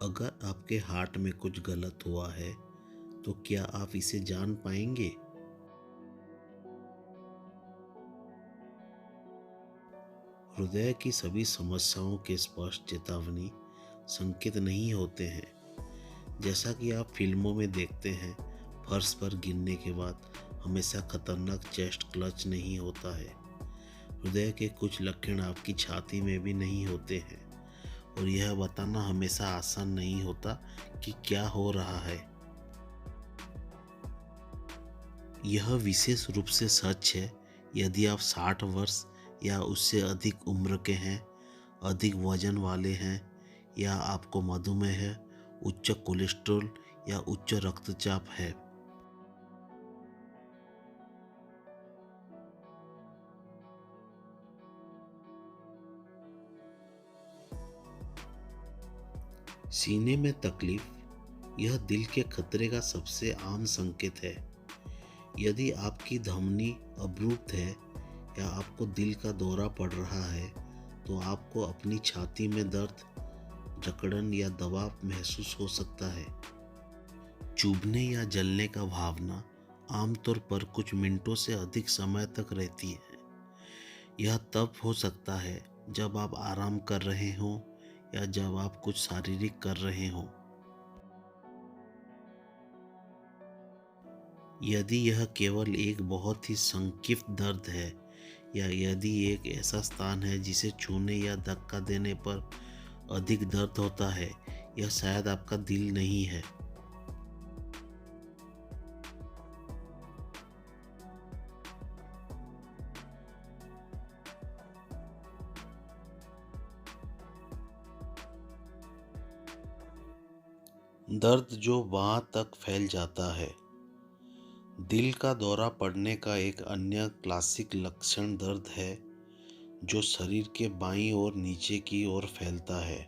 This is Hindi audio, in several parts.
अगर आपके हार्ट में कुछ गलत हुआ है तो क्या आप इसे जान पाएंगे? हृदय की सभी समस्याओं के स्पष्ट चेतावनी संकेत नहीं होते हैं। जैसा कि आप फिल्मों में देखते हैं, फर्श पर गिरने के बाद हमेशा खतरनाक चेस्ट क्लच नहीं होता है। हृदय के कुछ लक्षण आपकी छाती में भी नहीं होते हैं और यह बताना हमेशा आसान नहीं होता कि क्या हो रहा है। यह विशेष रूप से सच है यदि आप 60 वर्ष या उससे अधिक उम्र के हैं, अधिक वजन वाले हैं, या आपको मधुमेह है, उच्च कोलेस्ट्रॉल या उच्च रक्तचाप है। सीने में तकलीफ यह दिल के खतरे का सबसे आम संकेत है। यदि आपकी धमनी अवरुद्ध है या आपको दिल का दौरा पड़ रहा है तो आपको अपनी छाती में दर्द, जकड़न या दबाव महसूस हो सकता है। चुभने या जलने का भावना आमतौर पर कुछ मिनटों से अधिक समय तक रहती है। यह तब हो सकता है जब आप आराम कर रहे हों या जब आप कुछ शारीरिक कर रहे हों। यदि यह केवल एक बहुत ही संक्षिप्त दर्द है या यदि एक ऐसा स्थान है जिसे छूने या धक्का देने पर अधिक दर्द होता है, यह शायद आपका दिल नहीं है। दर्द जो वहां तक फैल जाता है। दिल का दौरा पड़ने का एक अन्य क्लासिक लक्षण दर्द है जो शरीर के बाईं ओर नीचे की ओर फैलता है।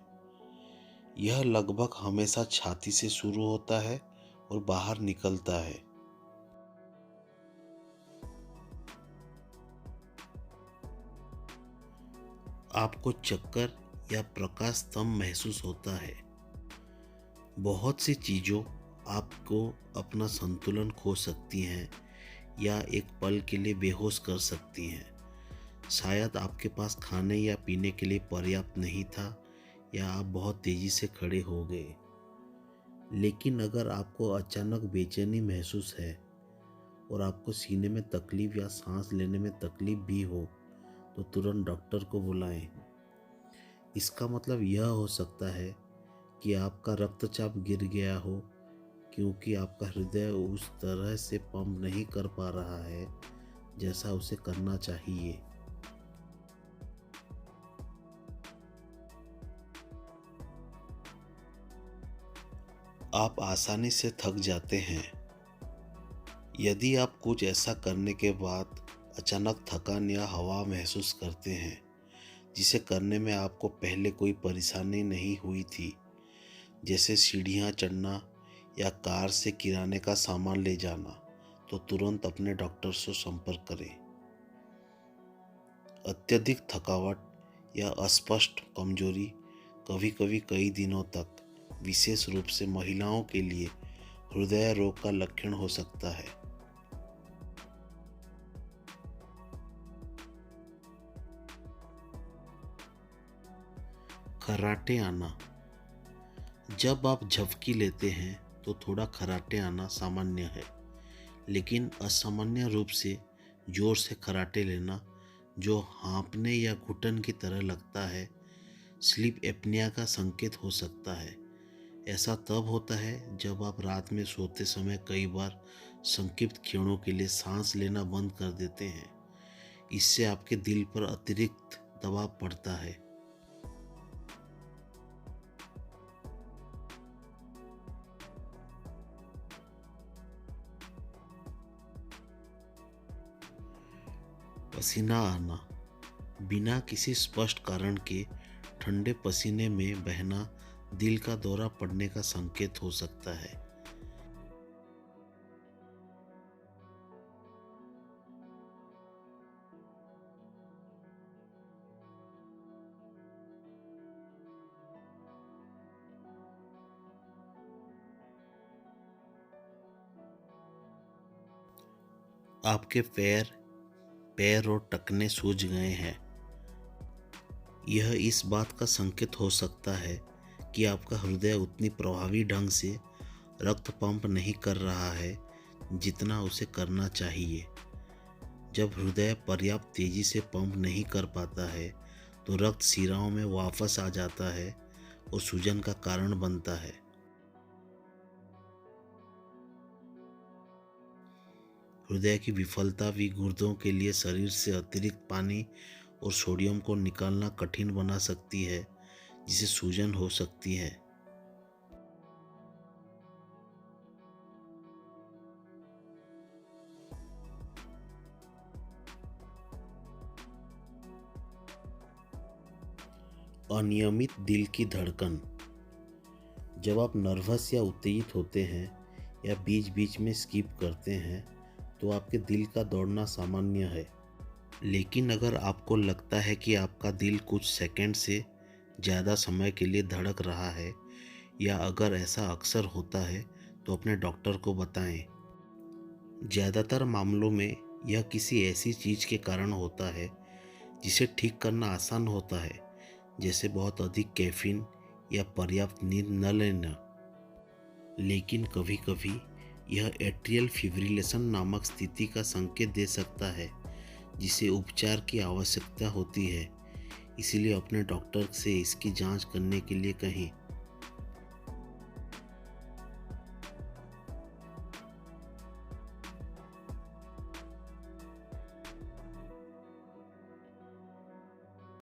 यह लगभग हमेशा छाती से शुरू होता है और बाहर निकलता है। आपको चक्कर या प्रकाश स्तंभ महसूस होता है। बहुत सी चीज़ों आपको अपना संतुलन खो सकती हैं या एक पल के लिए बेहोश कर सकती हैं। शायद आपके पास खाने या पीने के लिए पर्याप्त नहीं था या आप बहुत तेजी से खड़े हो गए। लेकिन अगर आपको अचानक बेचैनी महसूस है और आपको सीने में तकलीफ या सांस लेने में तकलीफ भी हो तो तुरंत डॉक्टर को बुलाएं। इसका मतलब यह हो सकता है कि आपका रक्तचाप गिर गया हो क्योंकि आपका हृदय उस तरह से पंप नहीं कर पा रहा है जैसा उसे करना चाहिए। आप आसानी से थक जाते हैं। यदि आप कुछ ऐसा करने के बाद अचानक थकान या हवा महसूस करते हैं जिसे करने में आपको पहले कोई परेशानी नहीं हुई थी, जैसे सीढ़ियाँ चढ़ना या कार से किराने का सामान ले जाना, तो तुरंत अपने डॉक्टर से संपर्क करें। अत्यधिक थकावट या अस्पष्ट कमजोरी कभी कभी कई दिनों तक, विशेष रूप से महिलाओं के लिए, हृदय रोग का लक्षण हो सकता है। खर्राटे आना। जब आप झपकी लेते हैं तो थोड़ा खर्राटे आना सामान्य है, लेकिन असामान्य रूप से जोर से खर्राटे लेना जो हाँफने या घुटन की तरह लगता है, स्लीप एप्निया का संकेत हो सकता है। ऐसा तब होता है जब आप रात में सोते समय कई बार संक्षिप्त क्षणों के लिए सांस लेना बंद कर देते हैं। इससे आपके दिल पर अतिरिक्त दबाव पड़ता है। पसीना आना। बिना किसी स्पष्ट कारण के ठंडे पसीने में बहना दिल का दौरा पड़ने का संकेत हो सकता है। आपके पैर और टखने सूज गए हैं। यह इस बात का संकेत हो सकता है कि आपका हृदय उतनी प्रभावी ढंग से रक्त पंप नहीं कर रहा है जितना उसे करना चाहिए। जब हृदय पर्याप्त तेजी से पंप नहीं कर पाता है तो रक्त शिराओं में वापस आ जाता है और सूजन का कारण बनता है। हृदय की विफलता भी गुर्दों के लिए शरीर से अतिरिक्त पानी और सोडियम को निकालना कठिन बना सकती है, जिससे सूजन हो सकती है। अनियमित दिल की धड़कन। जब आप नर्वस या उत्तेजित होते हैं या बीच बीच में स्किप करते हैं तो आपके दिल का दौड़ना सामान्य है। लेकिन अगर आपको लगता है कि आपका दिल कुछ सेकंड से ज़्यादा समय के लिए धड़क रहा है या अगर ऐसा अक्सर होता है तो अपने डॉक्टर को बताएं। ज़्यादातर मामलों में यह किसी ऐसी चीज़ के कारण होता है जिसे ठीक करना आसान होता है, जैसे बहुत अधिक कैफीन या पर्याप्त नींद न लेना। लेकिन कभी कभी यह एट्रियल फिब्रिलेशन नामक स्थिति का संकेत दे सकता है जिसे उपचार की आवश्यकता होती है। इसीलिए अपने डॉक्टर से इसकी जांच करने के लिए कहें।